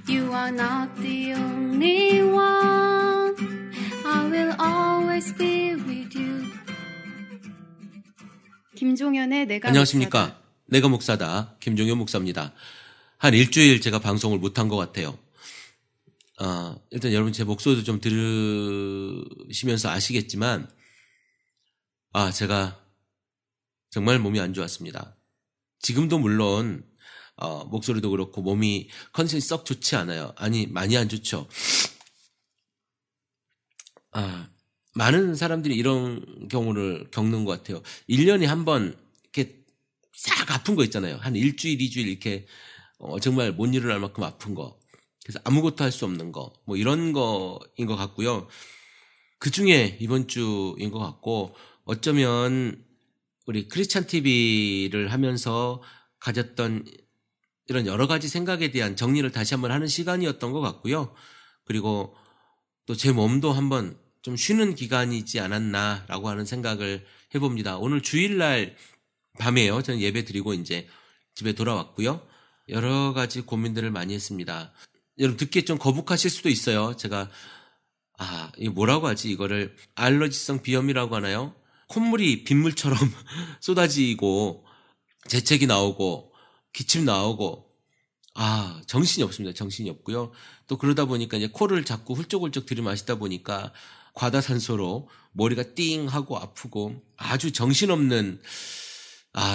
You are not the only one. I will always be with you. 김종현의 내가 안녕하십니까. 목사다. 내가 목사다. 김종현 목사입니다. 한 일주일 제가 방송을 못한 것 같아요. 일단 여러분 제 목소리도 좀 들으시면서 아시겠지만, 제가 정말 몸이 안 좋았습니다. 지금도 물론, 목소리도 그렇고 몸이 컨디션이 썩 좋지 않아요. 아니, 많이 안 좋죠. 많은 사람들이 이런 경우를 겪는 것 같아요. 1년에 한 번 이렇게 싹 아픈 거 있잖아요. 한 일주일, 2주일 이렇게 정말 못 일어날 만큼 아픈 거. 그래서 아무것도 할 수 없는 거. 뭐 이런 거인 것 같고요. 그 중에 이번 주인 것 같고, 어쩌면 우리 크리스찬 TV를 하면서 가졌던 이런 여러 가지 생각에 대한 정리를 다시 한번 하는 시간이었던 것 같고요. 그리고 또 제 몸도 한번 좀 쉬는 기간이지 않았나라고 하는 생각을 해봅니다. 오늘 주일날 밤에요. 저는 예배 드리고 이제 집에 돌아왔고요. 여러 가지 고민들을 많이 했습니다. 여러분 듣기에 좀 거북하실 수도 있어요. 제가 이거 뭐라고 하지? 이거를 알러지성 비염이라고 하나요? 콧물이 빗물처럼 쏟아지고 재채기 나오고 기침 나오고 정신이 없습니다. 정신이 없고요. 또 그러다 보니까 이제 코를 자꾸 훌쩍훌쩍 들이마시다 보니까 과다산소로 머리가 띵 하고 아프고 아주 정신없는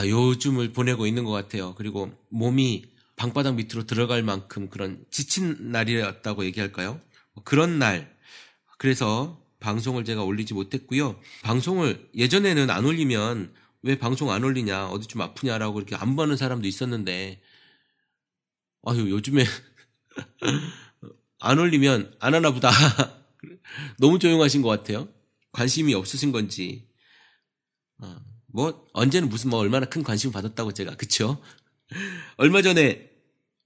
요즘을 보내고 있는 것 같아요. 그리고 몸이 방바닥 밑으로 들어갈 만큼 그런 지친 날이었다고 얘기할까요? 그런 날. 그래서 방송을 제가 올리지 못했고요. 방송을 예전에는 안 올리면 왜 방송 안 올리냐, 어디 좀 아프냐라고 이렇게 안보하는 사람도 있었는데 요즘에 안 올리면 안 하나 보다. 너무 조용하신 것 같아요. 관심이 없으신 건지. 언제는 무슨 얼마나 큰 관심을 받았다고 제가, 그쵸? 얼마 전에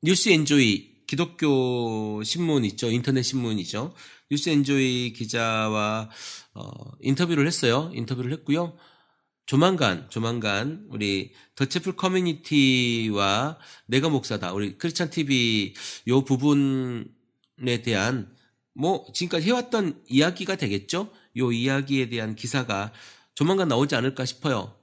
뉴스 엔조이 기독교 신문 있죠. 인터넷 신문이죠. 뉴스 엔조이 기자와 인터뷰를 했어요. 인터뷰를 했고요. 조만간 우리 더채플 커뮤니티와 내가 목사다, 우리 크리스찬 TV 요 부분에 대한 지금까지 해왔던 이야기가 되겠죠? 요 이야기에 대한 기사가 조만간 나오지 않을까 싶어요.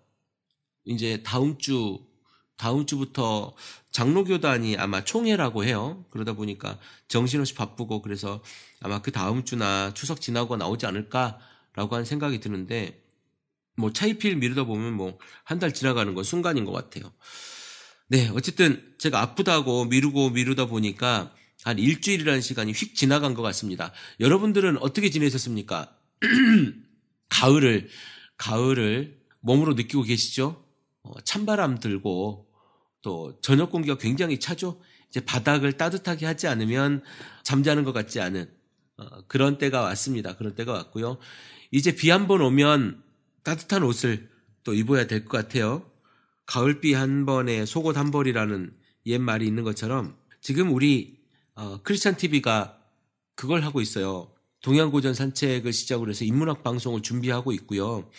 이제 다음 주부터 장로교단이 아마 총회라고 해요. 그러다 보니까 정신없이 바쁘고, 그래서 아마 그 다음 주나 추석 지나고 나오지 않을까라고 하는 생각이 드는데, 차일피일 미루다 보면 한 달 지나가는 건 순간인 것 같아요. 네, 어쨌든 제가 아프다고 미루다 보니까 한 일주일이라는 시간이 휙 지나간 것 같습니다. 여러분들은 어떻게 지내셨습니까? 가을을 몸으로 느끼고 계시죠? 찬바람 들고 또 저녁 공기가 굉장히 차죠? 이제 바닥을 따뜻하게 하지 않으면 잠자는 것 같지 않은 그런 때가 왔습니다. 그런 때가 왔고요. 이제 비 한 번 오면 따뜻한 옷을 또 입어야 될 것 같아요. 가을비 한 번에 속옷 한 벌이라는 옛말이 있는 것처럼 지금 우리 크리스찬 TV가 그걸 하고 있어요. 동양고전 산책을 시작으로 해서 인문학 방송을 준비하고 있고요.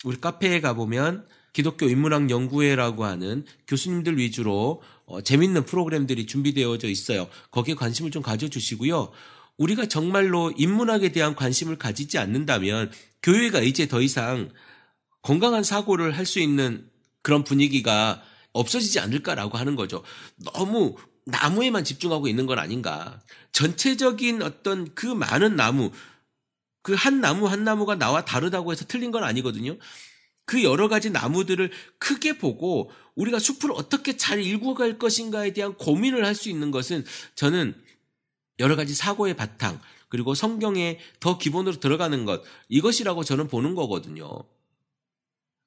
우리 카페에 가보면 기독교 인문학 연구회라고 하는 교수님들 위주로 재밌는 프로그램들이 준비되어져 있어요. 거기에 관심을 좀 가져주시고요. 우리가 정말로 인문학에 대한 관심을 가지지 않는다면 교회가 이제 더 이상 건강한 사고를 할 수 있는 그런 분위기가 없어지지 않을까라고 하는 거죠. 너무 나무에만 집중하고 있는 건 아닌가. 전체적인 어떤 그 많은 나무, 그 한 나무 한 나무가 나와 다르다고 해서 틀린 건 아니거든요. 그 여러 가지 나무들을 크게 보고 우리가 숲을 어떻게 잘 일구어갈 것인가에 대한 고민을 할 수 있는 것은 저는 여러 가지 사고의 바탕, 그리고 성경에 더 기본으로 들어가는 것, 이것이라고 저는 보는 거거든요.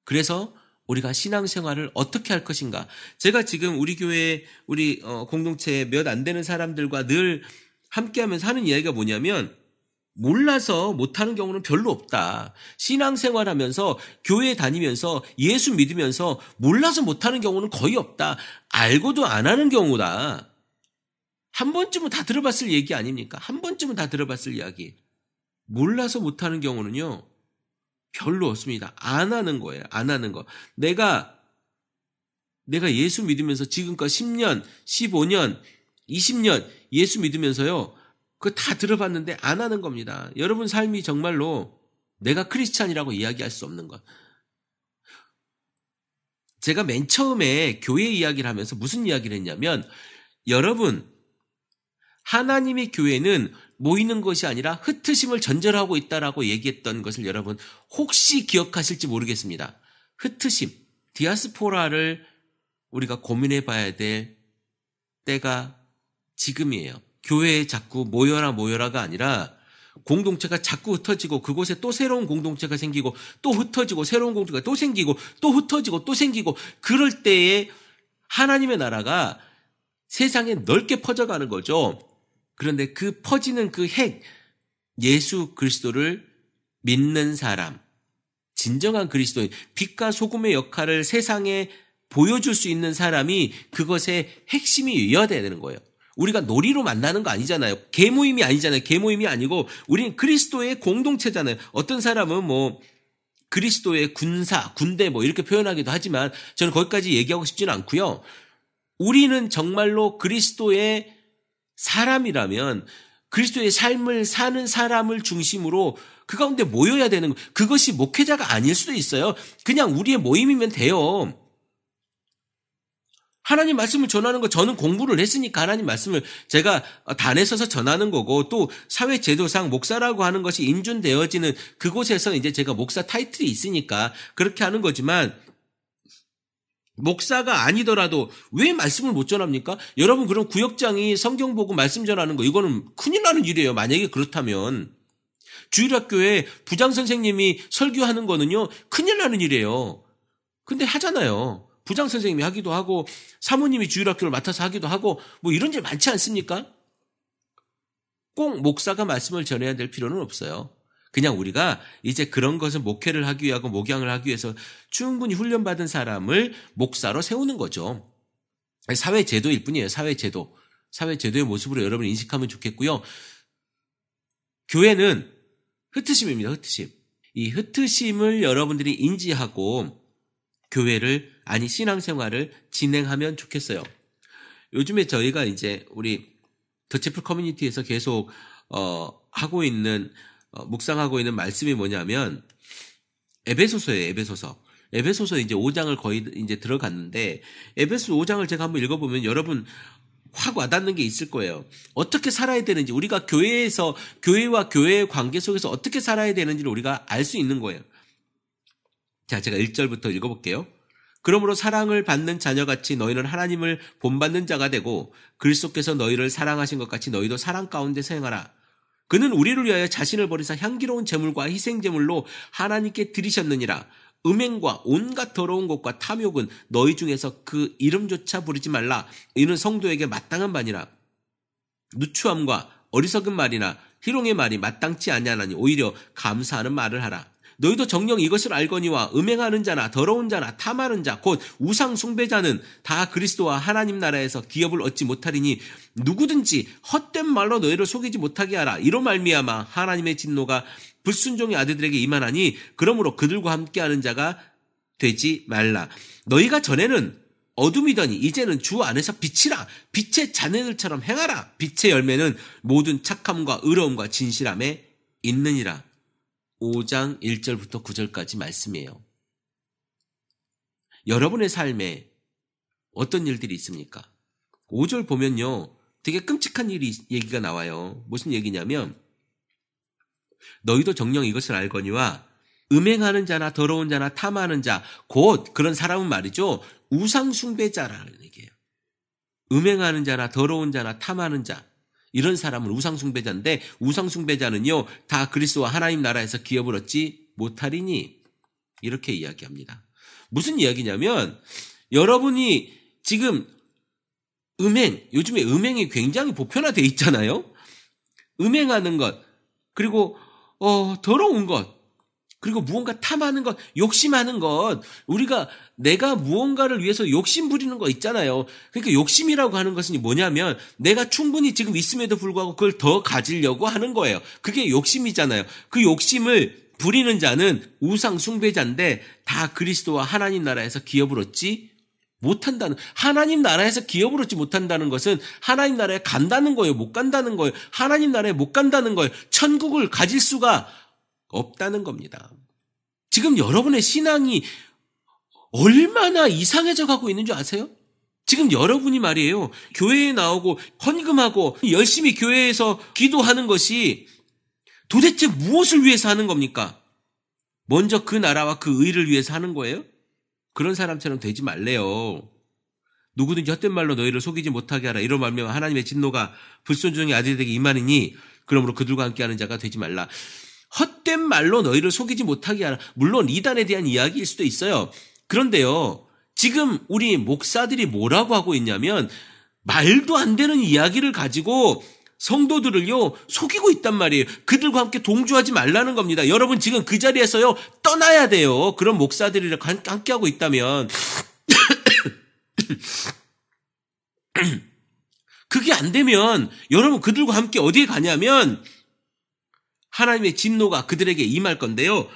그래서 우리가 신앙생활을 어떻게 할 것인가. 제가 지금 우리 교회, 우리 공동체 몇 안 되는 사람들과 늘 함께하면서 하는 이야기가 뭐냐면, 몰라서 못하는 경우는 별로 없다. 신앙생활하면서 교회 다니면서 예수 믿으면서 몰라서 못하는 경우는 거의 없다. 알고도 안 하는 경우다. 한 번쯤은 다 들어봤을 얘기 아닙니까? 한 번쯤은 다 들어봤을 이야기. 몰라서 못하는 경우는요, 별로 없습니다. 안 하는 거예요. 안 하는 거. 내가 예수 믿으면서 지금껏 10년, 15년, 20년 예수 믿으면서요. 그거 다 들어봤는데 안 하는 겁니다. 여러분 삶이 정말로 내가 크리스찬이라고 이야기할 수 없는 것. 제가 맨 처음에 교회 이야기를 하면서 무슨 이야기를 했냐면 여러분 하나님의 교회는 모이는 것이 아니라 흩으심을 전제하고 있다라고 얘기했던 것을 여러분 혹시 기억하실지 모르겠습니다. 흩으심, 디아스포라를 우리가 고민해 봐야 될 때가 지금이에요. 교회에 자꾸 모여라가 아니라 공동체가 자꾸 흩어지고 그곳에 또 새로운 공동체가 생기고 또 흩어지고 새로운 공동체가 또 생기고 또 흩어지고 또 생기고 그럴 때에 하나님의 나라가 세상에 넓게 퍼져가는 거죠. 그런데 그 퍼지는 그 핵, 예수 그리스도를 믿는 사람, 진정한 그리스도인, 빛과 소금의 역할을 세상에 보여줄 수 있는 사람이 그것의 핵심이어야 되는 거예요. 우리가 놀이로 만나는 거 아니잖아요. 개모임이 아니잖아요. 개모임이 아니고 우리는 그리스도의 공동체잖아요. 어떤 사람은 뭐 그리스도의 군사, 군대 뭐 이렇게 표현하기도 하지만 저는 거기까지 얘기하고 싶지는 않고요. 우리는 정말로 그리스도의 사람이라면 그리스도의 삶을 사는 사람을 중심으로 그 가운데 모여야 되는 그것이 목회자가 아닐 수도 있어요. 그냥 우리의 모임이면 돼요. 하나님 말씀을 전하는 거 저는 공부를 했으니까 하나님 말씀을 제가 단에 서서 전하는 거고 또 사회 제도상 목사라고 하는 것이 인준되어지는 그곳에서 이제 제가 목사 타이틀이 있으니까 그렇게 하는 거지만 목사가 아니더라도 왜 말씀을 못 전합니까? 여러분 그럼 구역장이 성경 보고 말씀 전하는 거 이거는 큰일 나는 일이에요. 만약에 그렇다면 주일학교에 부장 선생님이 설교하는 거는요 큰일 나는 일이에요. 근데 하잖아요. 부장 선생님이 하기도 하고 사모님이 주일학교를 맡아서 하기도 하고 뭐 이런 일 많지 않습니까? 꼭 목사가 말씀을 전해야 될 필요는 없어요. 그냥 우리가 이제 그런 것을 목회를 하기 위하고 목양을 하기 위해서 충분히 훈련받은 사람을 목사로 세우는 거죠. 사회 제도일 뿐이에요. 사회 제도. 사회 제도의 모습으로 여러분 인식하면 좋겠고요. 교회는 흩으심입니다. 흩으심. 이 흩으심을 여러분들이 인지하고 교회를 아니 신앙생활을 진행하면 좋겠어요. 요즘에 저희가 이제 우리 더치플 커뮤니티에서 계속 하고 있는 묵상하고 있는 말씀이 뭐냐면 에베소서예요. 에베소서. 에베소서 이제 5장을 거의 이제 들어갔는데 에베소 5장을 제가 한번 읽어보면 여러분 확 와닿는 게 있을 거예요. 어떻게 살아야 되는지 우리가 교회에서 교회와 교회의 관계 속에서 어떻게 살아야 되는지를 우리가 알 수 있는 거예요. 자, 제가 1절부터 읽어볼게요. 그러므로 사랑을 받는 자녀같이 너희는 하나님을 본받는 자가 되고 그리스도께서 너희를 사랑하신 것 같이 너희도 사랑 가운데서 행하라. 그는 우리를 위하여 자신을 버리사 향기로운 제물과 희생제물로 하나님께 드리셨느니라. 음행과 온갖 더러운 것과 탐욕은 너희 중에서 그 이름조차 부르지 말라. 이는 성도에게 마땅한 바니라. 누추함과 어리석은 말이나 희롱의 말이 마땅치 아니하나니 오히려 감사하는 말을 하라. 너희도 정녕 이것을 알거니와 음행하는 자나 더러운 자나 탐하는 자 곧 우상 숭배자는 다 그리스도와 하나님 나라에서 기업을 얻지 못하리니 누구든지 헛된 말로 너희를 속이지 못하게 하라. 이로 말미암아 하나님의 진노가 불순종의 아들들에게 임하나니 그러므로 그들과 함께하는 자가 되지 말라. 너희가 전에는 어둠이더니 이제는 주 안에서 빛이라. 빛의 자녀들처럼 행하라. 빛의 열매는 모든 착함과 의로움과 진실함에 있느니라. 5장 1절부터 9절까지 말씀이에요. 여러분의 삶에 어떤 일들이 있습니까? 5절 보면요. 되게 끔찍한 얘기가 나와요. 무슨 얘기냐면 너희도 정녕 이것을 알거니와 음행하는 자나 더러운 자나 탐하는 자 곧 그런 사람은 말이죠. 우상 숭배자라는 얘기예요. 음행하는 자나 더러운 자나 탐하는 자 이런 사람은 우상 숭배자인데 우상 숭배자는요. 다 그리스도와 하나님 나라에서 기업을 얻지 못하리니 이렇게 이야기합니다. 무슨 이야기냐면 여러분이 지금 요즘에 음행이 굉장히 보편화되어 있잖아요. 음행하는 것 그리고 더러운 것 그리고 무언가 탐하는 것, 욕심하는 것, 내가 무언가를 위해서 욕심 부리는 거 있잖아요. 그러니까 욕심이라고 하는 것은 뭐냐면 내가 충분히 지금 있음에도 불구하고 그걸 더 가지려고 하는 거예요. 그게 욕심이잖아요. 그 욕심을 부리는 자는 우상 숭배자인데 다 그리스도와 하나님 나라에서 기업을 얻지 못한다는, 하나님 나라에서 기업을 얻지 못한다는 것은 하나님 나라에 간다는 거예요? 못 간다는 거예요? 하나님 나라에 못 간다는 거예요? 천국을 가질 수가 없다는 겁니다. 지금 여러분의 신앙이 얼마나 이상해져 가고 있는 줄 아세요? 지금 여러분이 말이에요. 교회에 나오고 헌금하고 열심히 교회에서 기도하는 것이 도대체 무엇을 위해서 하는 겁니까? 먼저 그 나라와 그 의를 위해서 하는 거예요? 그런 사람처럼 되지 말래요. 누구든지 헛된 말로 너희를 속이지 못하게 하라. 이런 말면 하나님의 진노가 불순종의 아들에게 임하느니 그러므로 그들과 함께하는 자가 되지 말라. 헛된 말로 너희를 속이지 못하게 하라. 물론 이단에 대한 이야기일 수도 있어요. 그런데요, 지금 우리 목사들이 뭐라고 하고 있냐면 말도 안 되는 이야기를 가지고 성도들을요 속이고 있단 말이에요. 그들과 함께 동조하지 말라는 겁니다. 여러분 지금 그 자리에서요 떠나야 돼요. 그런 목사들이랑 함께 하고 있다면 그게 안 되면 여러분 그들과 함께 어디에 가냐면 하나님의 진노가 그들에게 임할 건데요.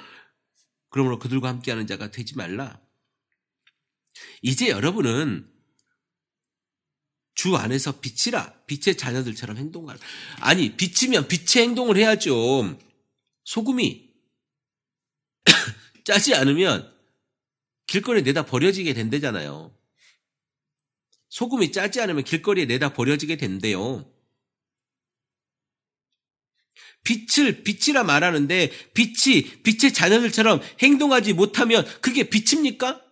그러므로 그들과 함께하는 자가 되지 말라. 이제 여러분은 주 안에서 빛이라. 빛의 자녀들처럼 행동하라. 아니, 빛이면 빛의 행동을 해야죠. 소금이 짜지 않으면 길거리에 내다 버려지게 된대잖아요. 소금이 짜지 않으면 길거리에 내다 버려지게 된대요. 빛을 빛이라 말하는데 빛이 빛의 자녀들처럼 행동하지 못하면 그게 빛입니까?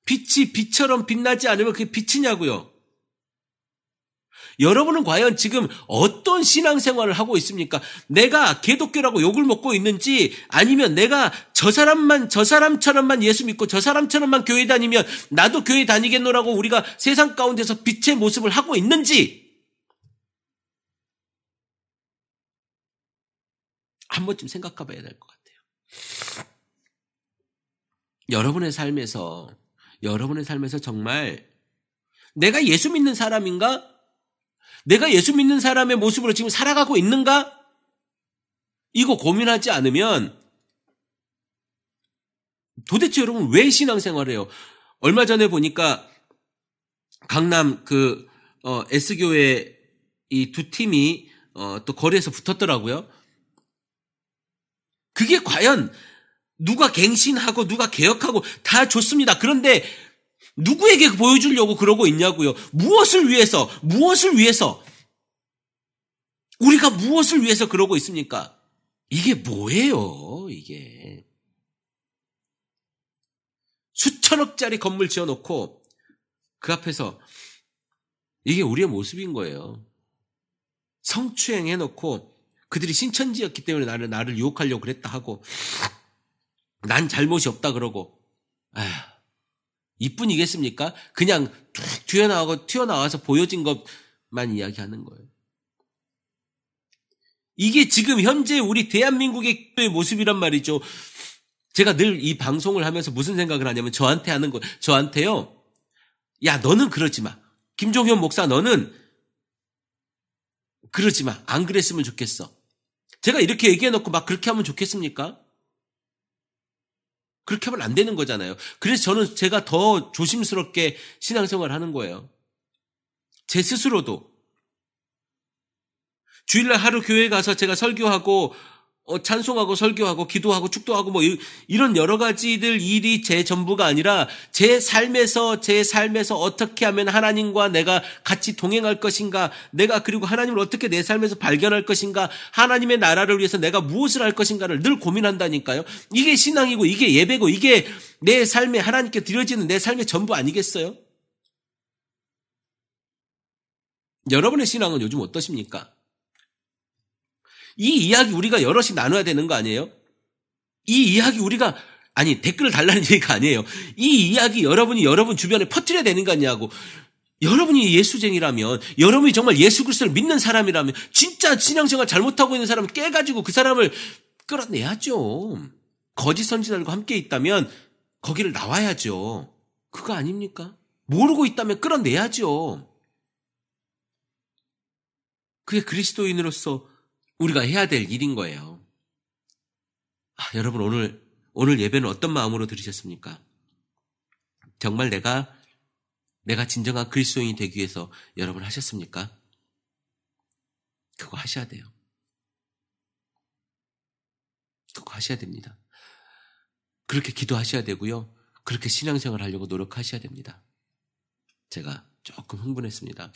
빛이 빛처럼 빛나지 않으면 그게 빛이냐고요. 여러분은 과연 지금 어떤 신앙생활을 하고 있습니까? 내가 기독교라고 욕을 먹고 있는지 아니면 내가 저 사람처럼만 예수 믿고 저 사람처럼만 교회 다니면 나도 교회 다니겠노라고 우리가 세상 가운데서 빛의 모습을 하고 있는지 한 번쯤 생각해 봐야 될 것 같아요. 여러분의 삶에서 정말 내가 예수 믿는 사람인가? 내가 예수 믿는 사람의 모습으로 지금 살아가고 있는가? 이거 고민하지 않으면 도대체 여러분 왜 신앙생활을 해요? 얼마 전에 보니까 강남 S교회 이 두 팀이 또 거리에서 붙었더라고요. 그게 과연 누가 갱신하고 누가 개혁하고 다 좋습니다. 그런데 누구에게 보여주려고 그러고 있냐고요. 무엇을 위해서? 우리가 무엇을 위해서 그러고 있습니까? 이게 뭐예요, 이게. 수천억짜리 건물 지어놓고 그 앞에서 이게 우리의 모습인 거예요. 성추행 해놓고 그들이 신천지였기 때문에 나를 유혹하려고 그랬다 하고 난 잘못이 없다 그러고 아휴. 이뿐이겠습니까? 그냥 툭 튀어나와서 보여진 것만 이야기하는 거예요. 이게 지금 현재 우리 대한민국의 모습이란 말이죠. 제가 늘 이 방송을 하면서 무슨 생각을 하냐면 저한테 하는 거, 저한테요. 야, 너는 그러지 마. 김종현 목사, 너는 그러지 마. 안 그랬으면 좋겠어. 제가 이렇게 얘기해놓고 막 그렇게 하면 좋겠습니까? 그렇게 하면 안 되는 거잖아요. 그래서 저는 제가 더 조심스럽게 신앙생활을 하는 거예요. 제 스스로도. 주일날 하루 교회 가서 제가 설교하고 찬송하고 설교하고 기도하고 축도하고 뭐 이런 여러 가지들 일이 제 전부가 아니라 제 삶에서 어떻게 하면 하나님과 내가 같이 동행할 것인가, 내가 그리고 하나님을 어떻게 내 삶에서 발견할 것인가, 하나님의 나라를 위해서 내가 무엇을 할 것인가를 늘 고민한다니까요. 이게 신앙이고 이게 예배고 이게 내 삶에 하나님께 드려지는 내 삶의 전부 아니겠어요? 여러분의 신앙은 요즘 어떠십니까? 이 이야기 우리가 여럿이 나눠야 되는 거 아니에요? 이 이야기 우리가 댓글을 달라는 얘기가 아니에요. 이 이야기 여러분이 여러분 주변에 퍼뜨려야 되는 거 아니냐고. 여러분이 예수쟁이라면, 여러분이 정말 예수 그리스도를 믿는 사람이라면, 진짜 신앙생활 잘못하고 있는 사람을 깨가지고 그 사람을 끌어내야죠. 거짓 선지자들과 함께 있다면 거기를 나와야죠. 그거 아닙니까? 모르고 있다면 끌어내야죠. 그게 그리스도인으로서 우리가 해야 될 일인 거예요. 여러분 오늘 예배는 어떤 마음으로 들으셨습니까? 정말 내가 내가 진정한 그리스도인이 되기 위해서 여러분 하셨습니까? 그거 하셔야 돼요. 그거 하셔야 됩니다. 그렇게 기도하셔야 되고요. 그렇게 신앙생활 하려고 노력하셔야 됩니다. 제가 조금 흥분했습니다.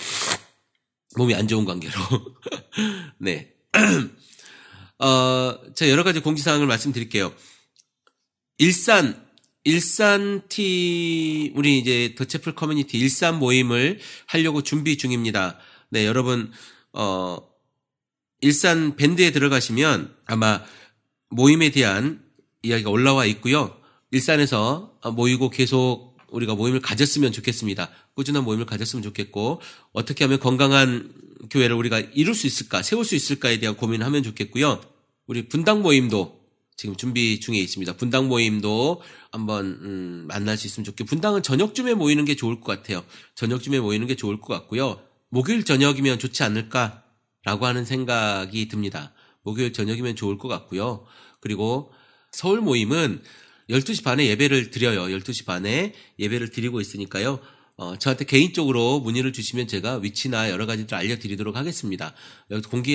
몸이 안 좋은 관계로. 네. 제가 여러 가지 공지사항을 말씀드릴게요. 일산티, 우리 이제 더 채플 커뮤니티 일산 모임을 하려고 준비 중입니다. 네, 여러분, 일산 밴드에 들어가시면 아마 모임에 대한 이야기가 올라와 있고요. 일산에서 모이고 계속 우리가 모임을 가졌으면 좋겠습니다. 꾸준한 모임을 가졌으면 좋겠고, 어떻게 하면 건강한 교회를 우리가 이룰 수 있을까, 세울 수 있을까에 대한 고민을 하면 좋겠고요. 우리 분당 모임도 지금 준비 중에 있습니다. 분당 모임도 한번 만날 수 있으면 좋겠고, 분당은 저녁쯤에 모이는 게 좋을 것 같아요. 저녁쯤에 모이는 게 좋을 것 같고요. 목요일 저녁이면 좋지 않을까라고 하는 생각이 듭니다. 목요일 저녁이면 좋을 것 같고요. 그리고 서울 모임은 12시 반에 예배를 드려요. 12시 반에 예배를 드리고 있으니까요. 저한테 개인적으로 문의를 주시면 제가 위치나 여러 가지들 알려드리도록 하겠습니다.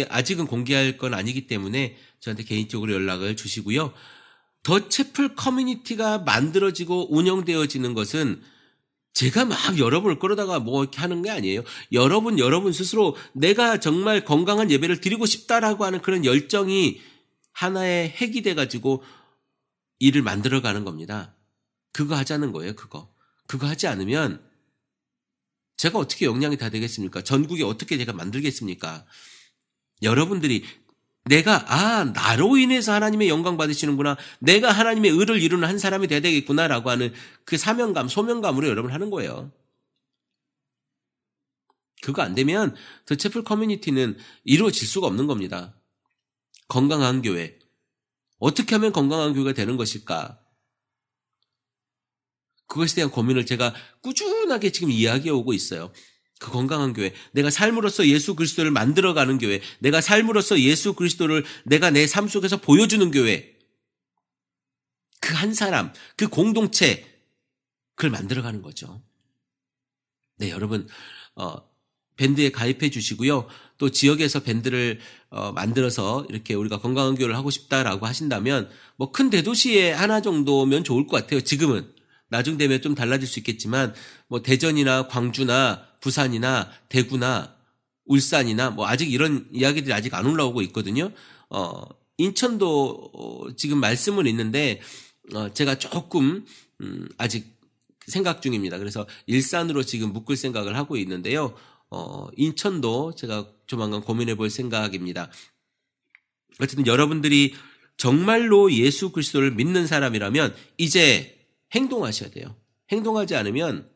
아직은 공개할 건 아니기 때문에 저한테 개인적으로 연락을 주시고요. 더 채플 커뮤니티가 만들어지고 운영되어지는 것은 제가 막 여러분을 끌어다가 뭐 이렇게 하는 게 아니에요. 여러분 스스로 내가 정말 건강한 예배를 드리고 싶다라고 하는 그런 열정이 하나의 핵이 돼가지고 일을 만들어가는 겁니다. 그거 하자는 거예요, 그거. 그거 하지 않으면 제가 어떻게 역량이 다 되겠습니까? 전국에 어떻게 제가 만들겠습니까? 여러분들이 나로 인해서 하나님의 영광 받으시는구나. 내가 하나님의 의를 이루는 한 사람이 돼야 되겠구나라고 하는 그 사명감, 소명감으로 여러분 하는 거예요. 그거 안 되면 더 채플 커뮤니티는 이루어질 수가 없는 겁니다. 건강한 교회. 어떻게 하면 건강한 교회가 되는 것일까? 그것에 대한 고민을 제가 꾸준하게 지금 이야기해 오고 있어요. 그 건강한 교회, 내가 삶으로서 예수 그리스도를 만들어가는 교회, 내가 삶으로서 예수 그리스도를 내가 내 삶 속에서 보여주는 교회, 그 한 사람, 그 공동체, 그걸 만들어가는 거죠. 네, 여러분, 밴드에 가입해 주시고요. 또 지역에서 밴드를 만들어서 이렇게 우리가 건강한 교회를 하고 싶다라고 하신다면 뭐 큰 대도시에 하나 정도면 좋을 것 같아요. 지금은. 나중 되면 좀 달라질 수 있겠지만 뭐 대전이나 광주나 부산이나 대구나 울산이나 뭐 아직 이런 이야기들이 아직 안 올라오고 있거든요. 인천도 지금 말씀은 있는데 제가 조금 아직 생각 중입니다. 그래서 일산으로 지금 묶을 생각을 하고 있는데요. 인천도 제가 조만간 고민해 볼 생각입니다. 어쨌든 여러분들이 정말로 예수 그리스도를 믿는 사람이라면 이제 행동하셔야 돼요. 행동하지 않으면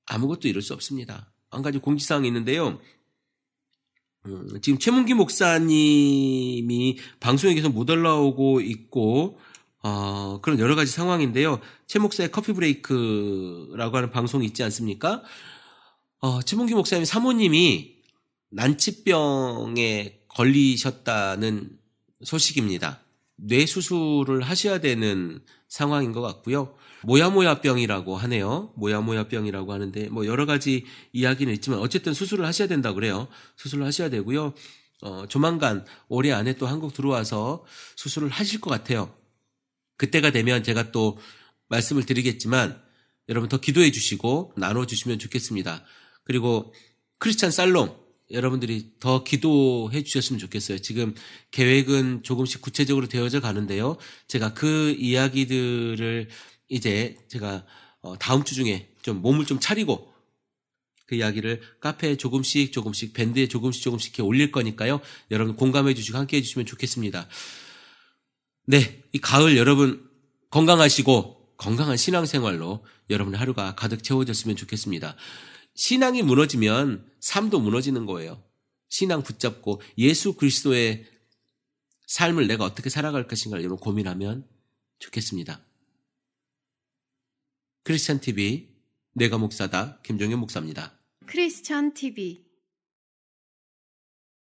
아무것도 이룰 수 없습니다. 한 가지 공지사항이 있는데요. 지금 최문기 목사님이 방송에 계속 못 올라오고 있고 그런 여러 가지 상황인데요. 최 목사의 커피 브레이크라고 하는 방송이 있지 않습니까? 최문기 목사님 사모님이 난치병에 걸리셨다는 소식입니다. 뇌 수술을 하셔야 되는 상황인 것 같고요. 모야모야병이라고 하네요. 모야모야병이라고 하는데 뭐 여러 가지 이야기는 있지만 어쨌든 수술을 하셔야 된다고 그래요. 수술을 하셔야 되고요. 조만간 올해 안에 또 한국 들어와서 수술을 하실 것 같아요. 그때가 되면 제가 또 말씀을 드리겠지만 여러분 더 기도해 주시고 나눠주시면 좋겠습니다. 그리고 크리스찬 살롱 여러분들이 더 기도해 주셨으면 좋겠어요. 지금 계획은 조금씩 구체적으로 되어져 가는데요. 제가 그 이야기들을 이제 제가 다음 주 중에 좀 몸을 좀 차리고 그 이야기를 카페에 조금씩 밴드에 조금씩 이렇게 올릴 거니까요. 여러분 공감해 주시고 함께 해 주시면 좋겠습니다. 네, 이 가을 여러분 건강하시고 건강한 신앙생활로 여러분의 하루가 가득 채워졌으면 좋겠습니다. 신앙이 무너지면 삶도 무너지는 거예요. 신앙 붙잡고 예수 그리스도의 삶을 내가 어떻게 살아갈 것인가를 여러분 고민하면 좋겠습니다. 크리스찬 TV 내가 목사다 김종현 목사입니다. 크리스찬 TV